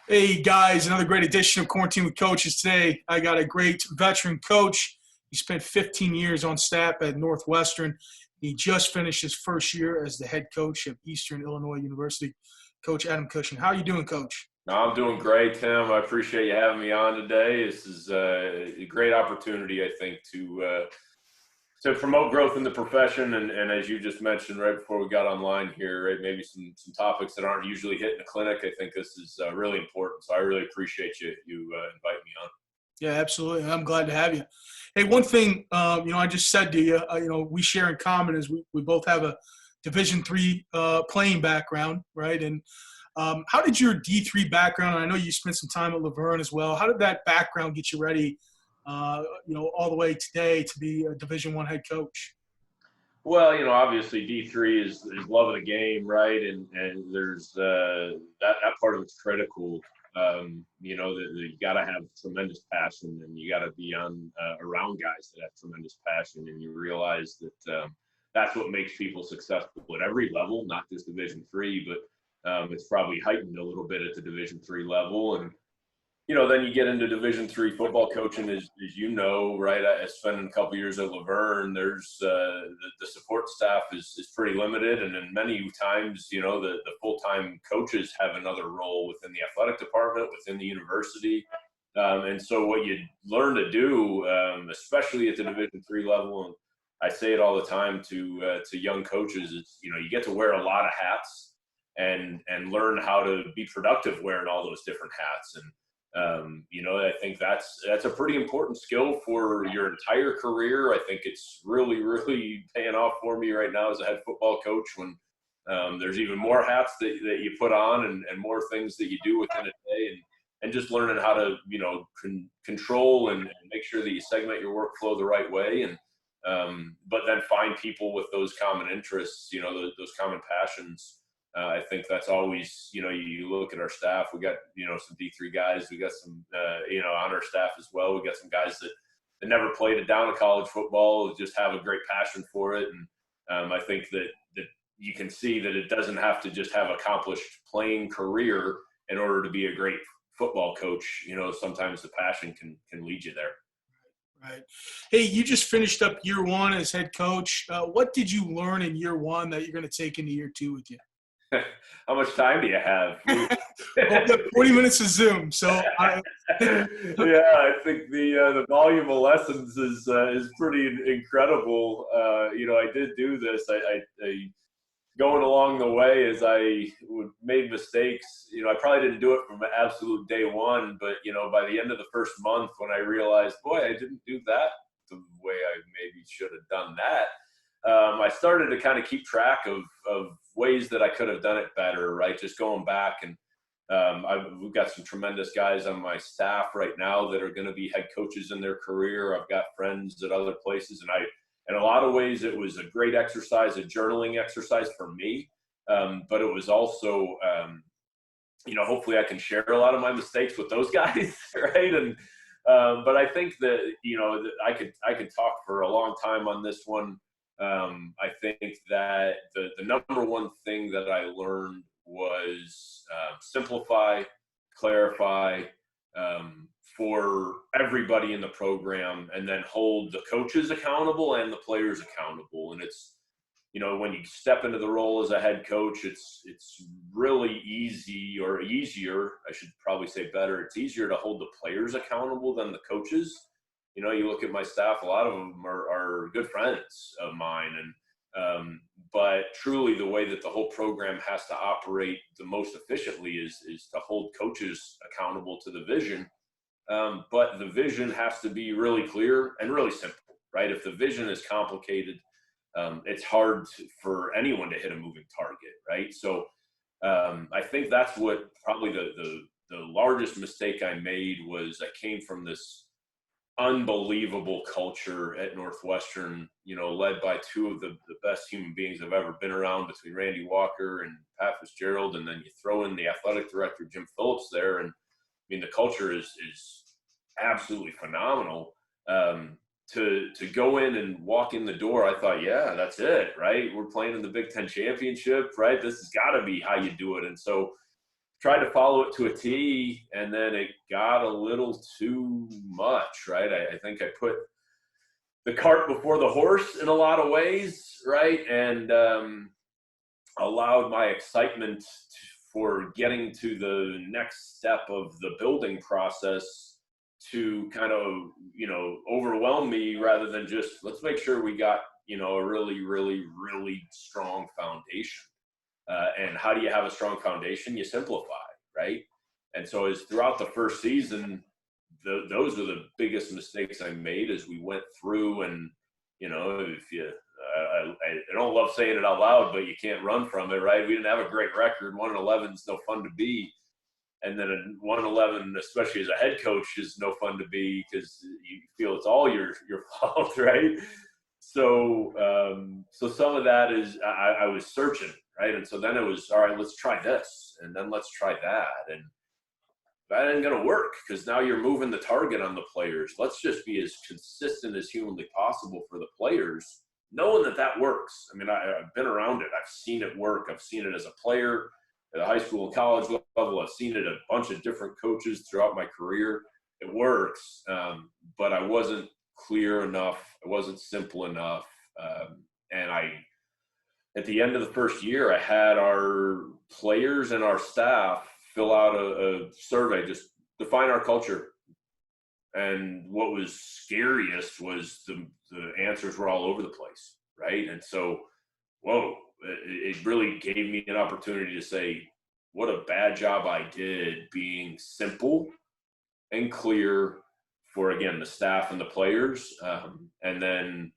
Hey guys, another great edition of Quarantine with Coaches. Today, I got a great veteran coach. He spent 15 years on staff at Northwestern. He just finished his first year as the head coach of Eastern Illinois University. Coach Adam Cushing. How are you doing, Coach? No, I'm doing great, Tim. I appreciate you having me on today. This is a great opportunity, I think, to promote growth in the profession. And as you just mentioned right before we got online here, right, maybe some topics that aren't usually hit in a clinic. I think this is really important. So I really appreciate you inviting me on. Yeah, absolutely. I'm glad to have you. Hey, one thing, I just said to you, we share in common is we both have a Division III playing background, right? And how did your D3 background, and I know you spent some time at Laverne as well, how did that background get you ready, all the way today to be a Division I head coach? Well, obviously D3 is love of the game, right? And there's that part of it's critical. That you got to have tremendous passion, and you got to be on around guys that have tremendous passion, and you realize that that's what makes people successful at every level, not just Division III, but it's probably heightened a little bit at the Division III level. And then you get into Division III football coaching, as you know, right? I spent a couple years at Laverne. There's the support staff is pretty limited, and then many times, the full-time coaches have another role within the athletic department, within the university. And so what you learn to do, especially at the Division III level, and I say it all the time to young coaches, is you get to wear a lot of hats and learn how to be productive wearing all those different hats. And I think that's a pretty important skill for your entire career. I think it's really, really paying off for me right now as a head football coach when there's even more hats that you put on and more things that you do within a day, and just learning how to, control and make sure that you segment your workflow the right way. And but then find people with those common interests, those common passions. I think that's always, you look at our staff, we got, some D3 guys, we got some, on our staff as well. We got some guys that never played it down in college football, just have a great passion for it. And I think that you can see that it doesn't have to just have accomplished playing career in order to be a great football coach. Sometimes the passion can lead you there. Right. Hey, you just finished up year one as head coach. What did you learn in year one that you're going to take into year two with you? How much time do you have? Well, we have 40 minutes of Zoom, so yeah, I think the volume of lessons is pretty incredible. I did do this. I going along the way as I made mistakes. I probably didn't do it from absolute day one, but by the end of the first month, when I realized, boy, I didn't do that the way I maybe should have done that. I started to kind of keep track of ways that I could have done it better, right? Just going back, and we've got some tremendous guys on my staff right now that are going to be head coaches in their career. I've got friends at other places, and in a lot of ways, it was a great exercise, a journaling exercise for me. But it was also, hopefully I can share a lot of my mistakes with those guys, right? And but I think that I could talk for a long time on this one. I think that the number one thing that I learned was simplify, clarify for everybody in the program, and then hold the coaches accountable and the players accountable. And it's, when you step into the role as a head coach, it's really easy, or easier, I should probably say better, it's easier to hold the players accountable than the coaches. You look at my staff, a lot of them are good friends of mine. And but truly the way that the whole program has to operate the most efficiently is to hold coaches accountable to the vision. But the vision has to be really clear and really simple, right? If the vision is complicated, it's hard for anyone to hit a moving target, right? So I think that's what probably the largest mistake I made was I came from this unbelievable culture at Northwestern, led by two of the best human beings I've ever been around, between Randy Walker and Pat Fitzgerald. And then you throw in the athletic director, Jim Phillips, there. And I mean, the culture is absolutely phenomenal. To go in and walk in the door, I thought, yeah, that's it, right? We're playing in the Big Ten championship, right? This has got to be how you do it. And so tried to follow it to a T, and then it got a little too much, right? I think I put the cart before the horse in a lot of ways, right? And allowed my excitement for getting to the next step of the building process to kind of, overwhelm me, rather than just, let's make sure we got, a really, really, really strong foundation. And how do you have a strong foundation? You simplify, right? And so as throughout the first season, those are the biggest mistakes I made as we went through. And, if you, I don't love saying it out loud, but you can't run from it, right? We didn't have a great record. 1-11 is no fun to be. And then 1-11, especially as a head coach, is no fun to be, because you feel it's all your fault, right? So, so some of that is I was searching, right? And so then it was, all right, let's try this, and then let's try that. And that ain't going to work, because now you're moving the target on the players. Let's just be as consistent as humanly possible for the players, knowing that works. I mean, I've been around it. I've seen it work. I've seen it as a player at a high school and college level. I've seen it a bunch of different coaches throughout my career. It works, but I wasn't clear enough. It wasn't simple enough. And at the end of the first year, I had our players and our staff fill out a survey, just define our culture. And what was scariest was the answers were all over the place, right? And so, whoa, it really gave me an opportunity to say, what a bad job I did being simple and clear for, again, the staff and the players. And then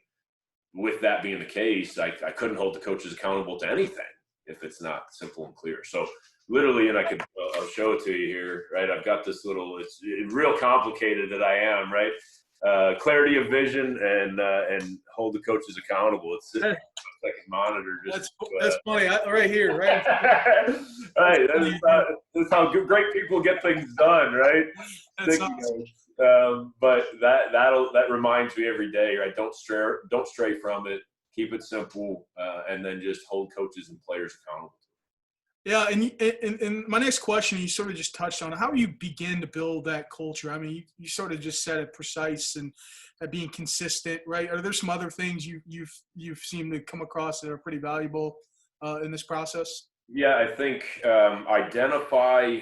with that being the case, I couldn't hold the coaches accountable to anything if it's not simple and clear. So literally, and I'll show it to you here, right? I've got this little, it's real complicated that I am, right? Clarity of vision and hold the coaches accountable. It's like a monitor. That's funny. Right here, right? Right. That's how great people get things done, right? That's awesome. But that reminds me every day, right? Don't stray from it. Keep it simple, and then just hold coaches and players accountable. Yeah, and my next question, you sort of just touched on how do you begin to build that culture? I mean, you sort of just said it, precise and being consistent, right? Are there some other things you've seemed to come across that are pretty valuable in this process? Yeah, I think identify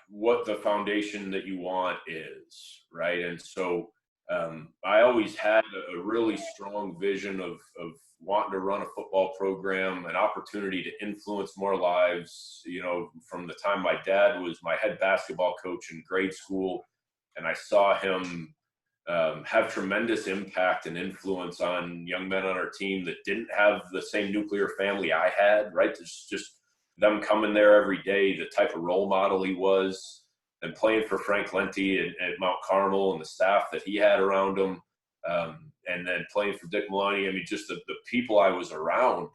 what the foundation that you want is, right? And so I always had a really strong vision of wanting to run a football program, an opportunity to influence more lives, from the time my dad was my head basketball coach in grade school, and I saw him have tremendous impact and influence on young men on our team that didn't have the same nuclear family I had, right? It's just them coming there every day, the type of role model he was, and playing for Frank Lenti at Mount Carmel and the staff that he had around him. And then playing for Dick Maloney. I mean, just the people I was around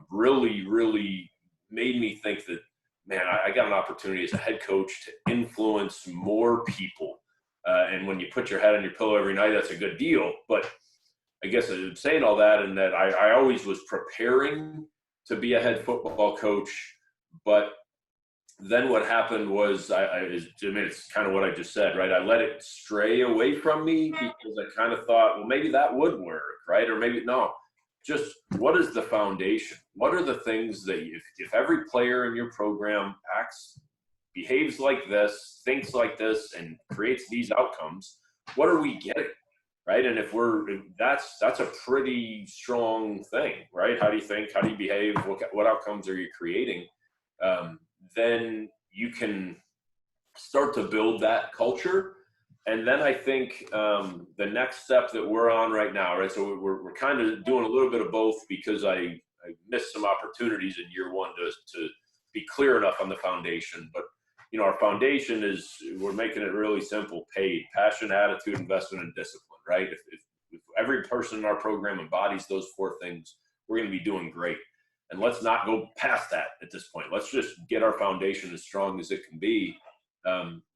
really, really made me think that, man, I got an opportunity as a head coach to influence more people. And when you put your head on your pillow every night, that's a good deal. But I guess I'm saying all that, and that I always was preparing to be a head football coach. But then what happened was, it's kind of what I just said, right? I let it stray away from me because I kind of thought, well, maybe that would work, right? Or maybe no. Just what is the foundation? What are the things that if every player in your program behaves like this, thinks like this, and creates these outcomes, what are we getting, right? And if that's a pretty strong thing, right? How do you think? How do you behave? What outcomes are you creating? Then you can start to build that culture. And then I think the next step that we're on right now, right? So we're kind of doing a little bit of both, because I missed some opportunities in year one to be clear enough on the foundation. But, our foundation is, we're making it really simple: paid, passion, attitude, investment, and discipline, right? If every person in our program embodies those four things, we're going to be doing great. And let's not go past that at this point. Let's just get our foundation as strong as it can be.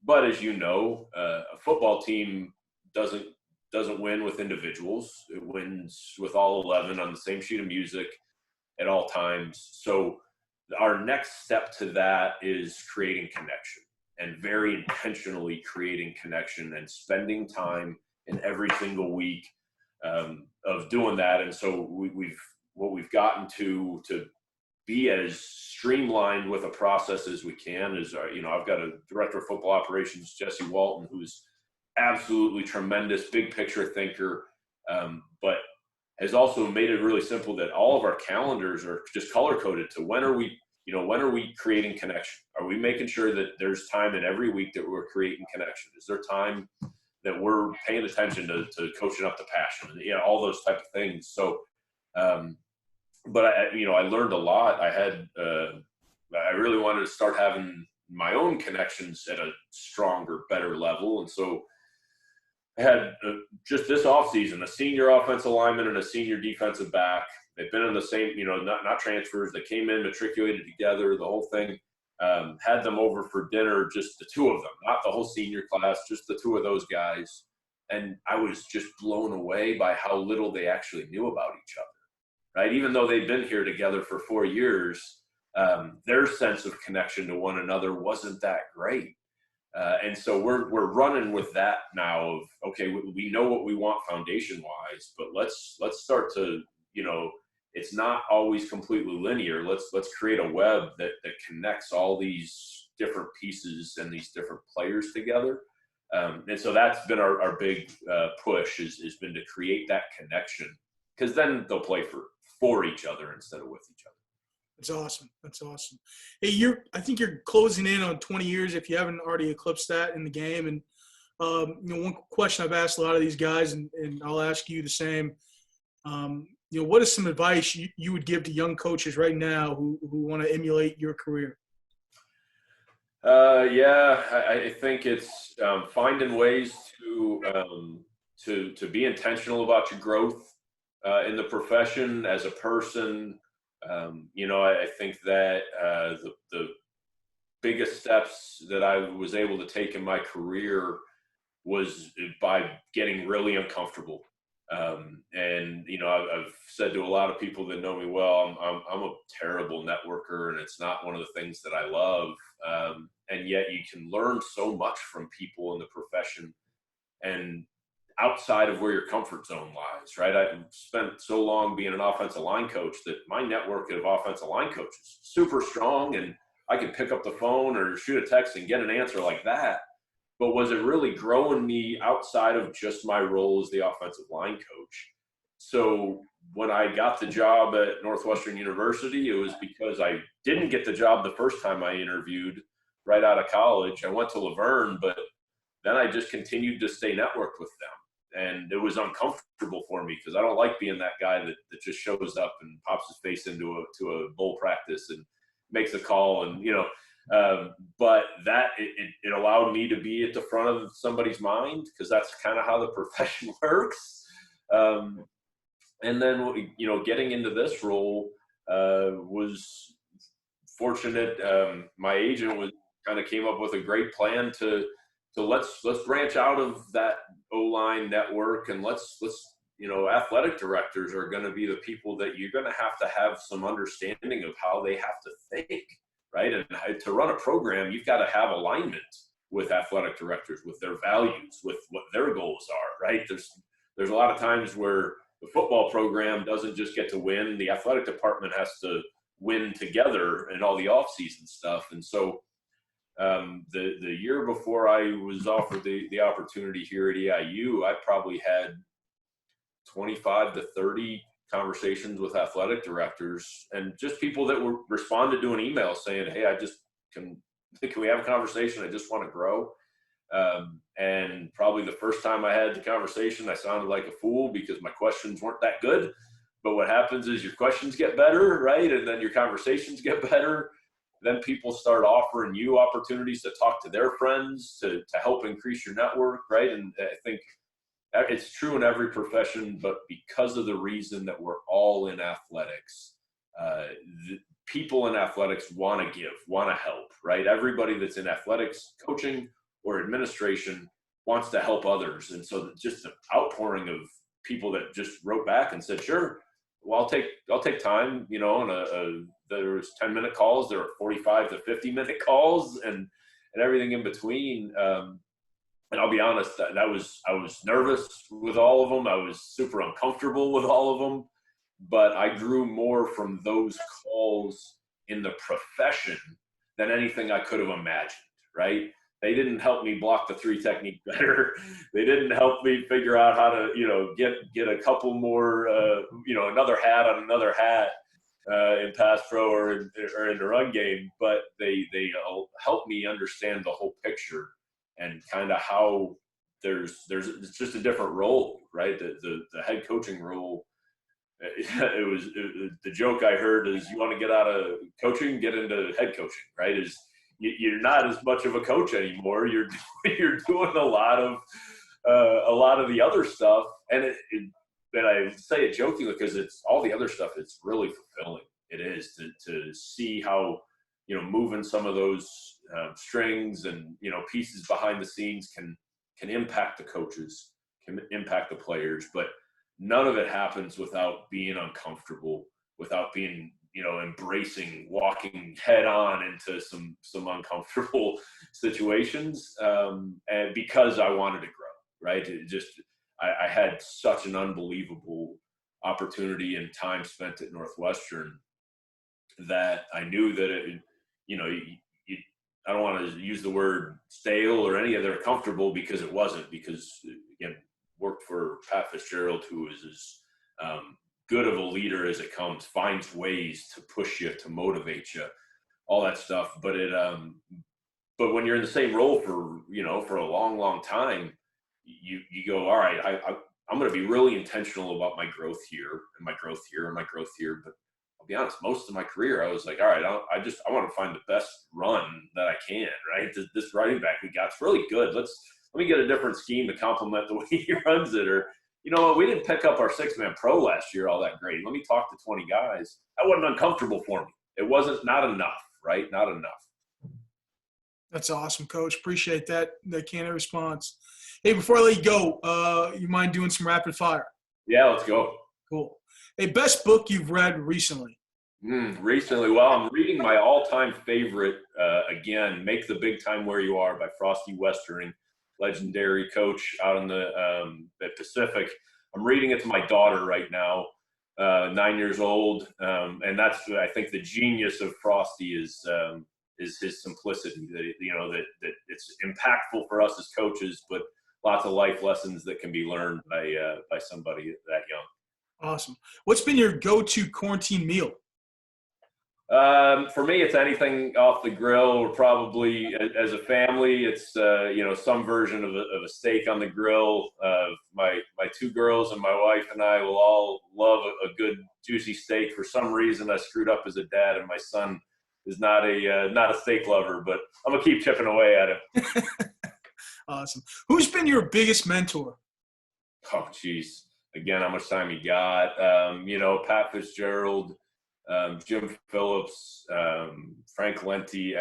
But as you know, a football team doesn't win with individuals. It wins with all 11 on the same sheet of music at all times. So our next step to that is creating connection, and very intentionally creating connection and spending time in every single week of doing that. And so we've gotten to be as streamlined with a process as we can is, I've got a director of football operations, Jesse Walton, who's absolutely tremendous, big picture thinker, but has also made it really simple that all of our calendars are just color coded to when are we creating connection? Are we making sure that there's time in every week that we're creating connection? Is there time that we're paying attention to coaching up the passion? All those type of things. So, but I learned a lot. I really wanted to start having my own connections at a stronger, better level. And so I had just this offseason, a senior offensive lineman and a senior defensive back. They've been in the same, not transfers. They came in, matriculated together, the whole thing. Had them over for dinner, just the two of them, not the whole senior class, just the two of those guys. And I was just blown away by how little they actually knew about each other, right? Even though they've been here together for 4 years, their sense of connection to one another wasn't that great. And so we're running with that now of, okay, we know what we want foundation wise, but let's start to, it's not always completely linear. Let's create a web that connects all these different pieces and these different players together. And so that's been our big push has been to create that connection, because then they'll play for each other instead of with each other. That's awesome. That's awesome. Hey, I think you're closing in on 20 years if you haven't already eclipsed that in the game. And one question I've asked a lot of these guys, and I'll ask you the same. What is some advice you would give to young coaches right now who want to emulate your career? I think it's finding ways to be intentional about your growth in the profession as a person. I think that the biggest steps that I was able to take in my career was by getting really uncomfortable. I've said to a lot of people that know me well, I'm a terrible networker, and it's not one of the things that I love. And yet you can learn so much from people in the profession and outside of where your comfort zone lies, right? I've spent so long being an offensive line coach that my network of offensive line coaches is super strong, and I could pick up the phone or shoot a text and get an answer like that. But was it really growing me outside of just my role as the offensive line coach? So when I got the job at Northwestern University, it was because I didn't get the job the first time I interviewed right out of college. I went to Laverne, but then I just continued to stay networked with them. And it was uncomfortable for me because I don't like being that guy that just shows up and pops his face into a bowl practice and makes a call. And, but that it allowed me to be at the front of somebody's mind, because that's kind of how the profession works. And then, getting into this role was fortunate. My agent kind of came up with a great plan to let's branch out of that O-line network, and let's athletic directors are going to be the people that you're going to have some understanding of how they have to think, right? And to run a program, you've got to have alignment with athletic directors, with their values, with what their goals are, right? There's a lot of times where the football program doesn't just get to win. The athletic department has to win together and all the off-season stuff. And so the year before I was offered the opportunity here at EIU, I probably had 25 to 30 conversations with athletic directors, and just people that responded to an email saying, "Hey, can we have a conversation? I just want to grow." And probably the first time I had the conversation, I sounded like a fool because my questions weren't that good. But what happens is your questions get better, right? And then your conversations get better. Then people start offering you opportunities to talk to their friends to help increase your network, right? And I think it's true in every profession, but because of the reason that we're all in athletics, the people in athletics want to give, want to help, right? Everybody that's in athletics, coaching, or administration wants to help others. And so just the outpouring of people that just wrote back and said, "Sure, well, I'll take time, on a there was 10-minute calls, there were 45 to 50-minute calls, and everything in between. And I'll be honest, I was nervous with all of them. I was super uncomfortable with all of them, but I grew more from those calls in the profession than anything I could have imagined, right? They didn't help me block the 3 technique better. They didn't help me figure out how to, get a couple more, another hat on another hat in pass pro or in the run game. But they helped me understand the whole picture and kind of how it's just a different role, right? The head coaching role. The joke I heard is, you want to get out of coaching, get into head coaching, right? You're not as much of a coach anymore. You're doing a lot of the other stuff, and I say it jokingly because it's all the other stuff. It's really fulfilling. It is to see how moving some of those strings and pieces behind the scenes can impact the coaches, can impact the players, but none of it happens without being uncomfortable, without being embracing, walking head on into some uncomfortable situations, and because I wanted to grow, right? I had such an unbelievable opportunity and time spent at Northwestern that I knew that I don't want to use the word stale or any other comfortable, because it wasn't, because again, worked for Pat Fitzgerald, who is as good of a leader as it comes, finds ways to push you, to motivate you, all that stuff. But but when you're in the same role for a long time, you go, all right, I'm going to be really intentional about my growth here and my growth here and my growth here. But I'll be honest, most of my career, I was like, all right, I want to find the best run that I can, right? This running back we got is really good. Let me get a different scheme to complement the way he runs it. Or, we didn't pick up our 6-man pro last year all that great. Let me talk to 20 guys. That wasn't uncomfortable for me. It wasn't, not enough, right? Not enough. That's awesome, Coach. Appreciate that candid response. Hey, before I let you go, you mind doing some rapid fire? Yeah, let's go. Cool. Hey, best book you've read recently? Recently, well, I'm reading my all-time favorite, again, Make the Big Time Where You Are by Frosty Westering, legendary coach out in the Pacific. I'm reading it to my daughter right now, 9 years old, and that's, I think, the genius of Frosty is his simplicity. That it's impactful for us as coaches, but lots of life lessons that can be learned by somebody that young. Awesome. What's been your go-to quarantine meal? For me, it's anything off the grill, or probably as a family, it's some version of a steak on the grill. My 2 girls and my wife and I will all love a good juicy steak. For some reason, I screwed up as a dad, and my son is not a steak lover, but I'm gonna keep chipping away at him. Awesome. Who's been your biggest mentor? Oh, geez. Again, how much time you got? Pat Fitzgerald, Jim Phillips, Frank Lenti.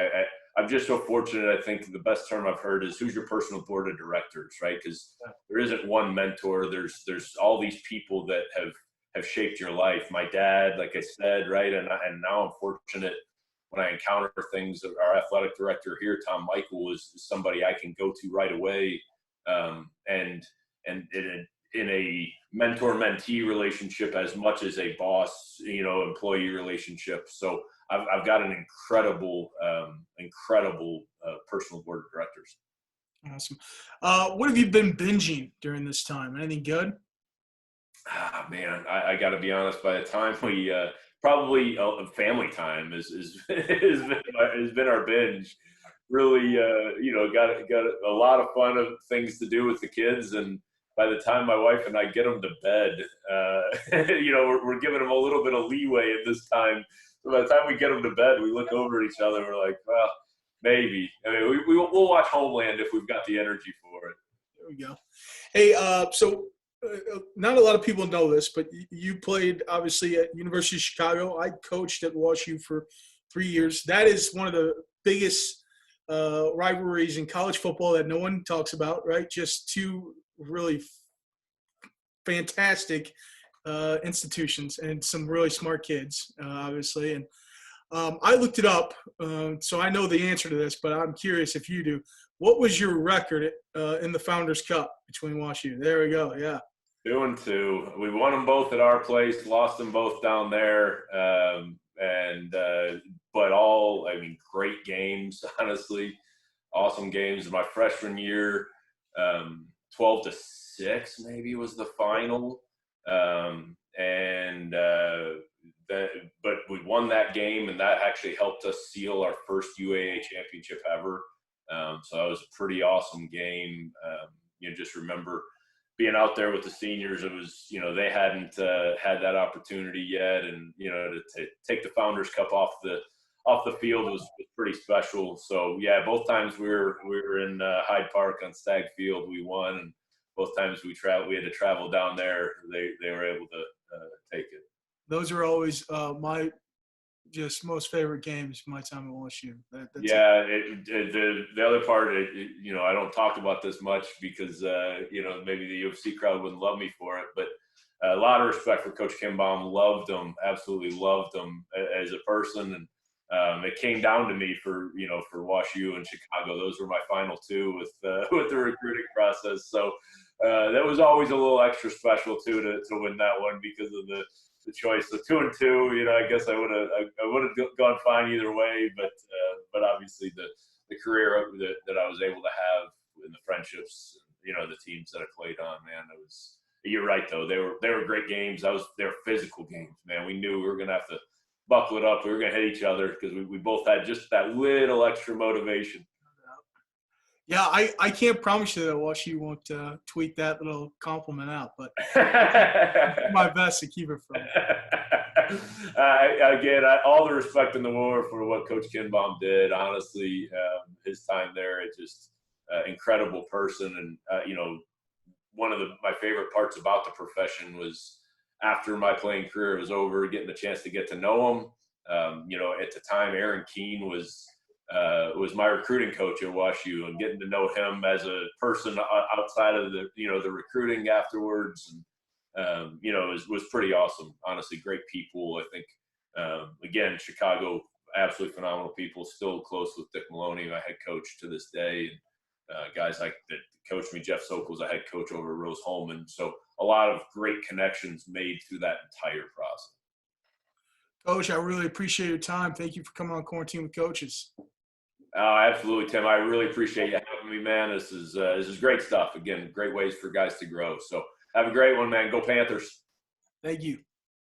I'm just so fortunate. I think the best term I've heard is, who's your personal board of directors, right? Because there isn't one mentor. There's all these people that have shaped your life. My dad, like I said, right? And now I'm fortunate when I encounter things. Our athletic director here, Tom Michael, is somebody I can go to right away. And in a mentor-mentee relationship as much as a boss-employee relationship. So I've got an incredible personal board of directors. Awesome. What have you been binging during this time? Anything good? Man, I got to be honest. By the time we probably family time has been our binge. Really, got a lot of fun of things to do with the kids, and by the time my wife and I get them to bed, we're giving them a little bit of leeway at this time. So by the time we get them to bed, we look over at each other and we're like, well, maybe. I mean, we'll watch Homeland if we've got the energy for it. There we go. Hey, so not a lot of people know this, but you played, obviously, at University of Chicago. I coached at WashU for 3 years. That is one of the biggest rivalries in college football that no one talks about, right? Just 2 really fantastic institutions and some really smart kids, obviously. And I looked it up, so I know the answer to this, but I'm curious if you do. What was your record in the Founders Cup between WashU? There we go. Yeah. 2-2. We won them both at our place, lost them both down there. But all, I mean, great games, honestly. Awesome games. My freshman year, 12-6 maybe was the final. But we won that game, and that actually helped us seal our first UAA championship ever. So that was a pretty awesome game. Just remember being out there with the seniors. It was, they hadn't had that opportunity yet, and to take the Founders Cup off the field was pretty special. So yeah, both times we were in Hyde Park on Stagg Field, we won, and both times we had to travel down there. They were able to take it. Those are always my just most favorite games. My time at LSU. The other part, I don't talk about this much because maybe the UFC crowd wouldn't love me for it, but a lot of respect for Coach Kimbaum. Loved him, absolutely loved him as a person, and it came down to me for WashU and Chicago. Those were my final two with the recruiting process. So that was always a little extra special too to win that one because of the choice. So 2-2, I guess I would have gone fine either way, but obviously the career that I was able to have and the friendships, the teams that I played on, man, it was. You're right though. They were great games. They were physical games, man. We knew we were gonna have to buckle it up. We were gonna hit each other because we both had just that little extra motivation. Yeah, I can't promise you that WashU won't tweet that little compliment out, but my best to keep it from. Again, all the respect in the world for what Coach Kinbaum did. Honestly, his time there, it just incredible person, and one of my favorite parts about the profession was after my playing career was over, getting the chance to get to know him. At the time, Aaron Keene was my recruiting coach at WashU, and getting to know him as a person outside of the recruiting afterwards, and was pretty awesome. Honestly, great people. I think again, Chicago, absolutely phenomenal people. Still close with Dick Maloney, my head coach to this day, and guys like that coached me. Jeff Sokol's a head coach over at Rose Holman. So a lot of great connections made through that entire process. Coach, I really appreciate your time. Thank you for coming on Quarantine with Coaches. Absolutely, Tim. I really appreciate you having me, man. This is great stuff. Again, great ways for guys to grow. So have a great one, man. Go Panthers. Thank you.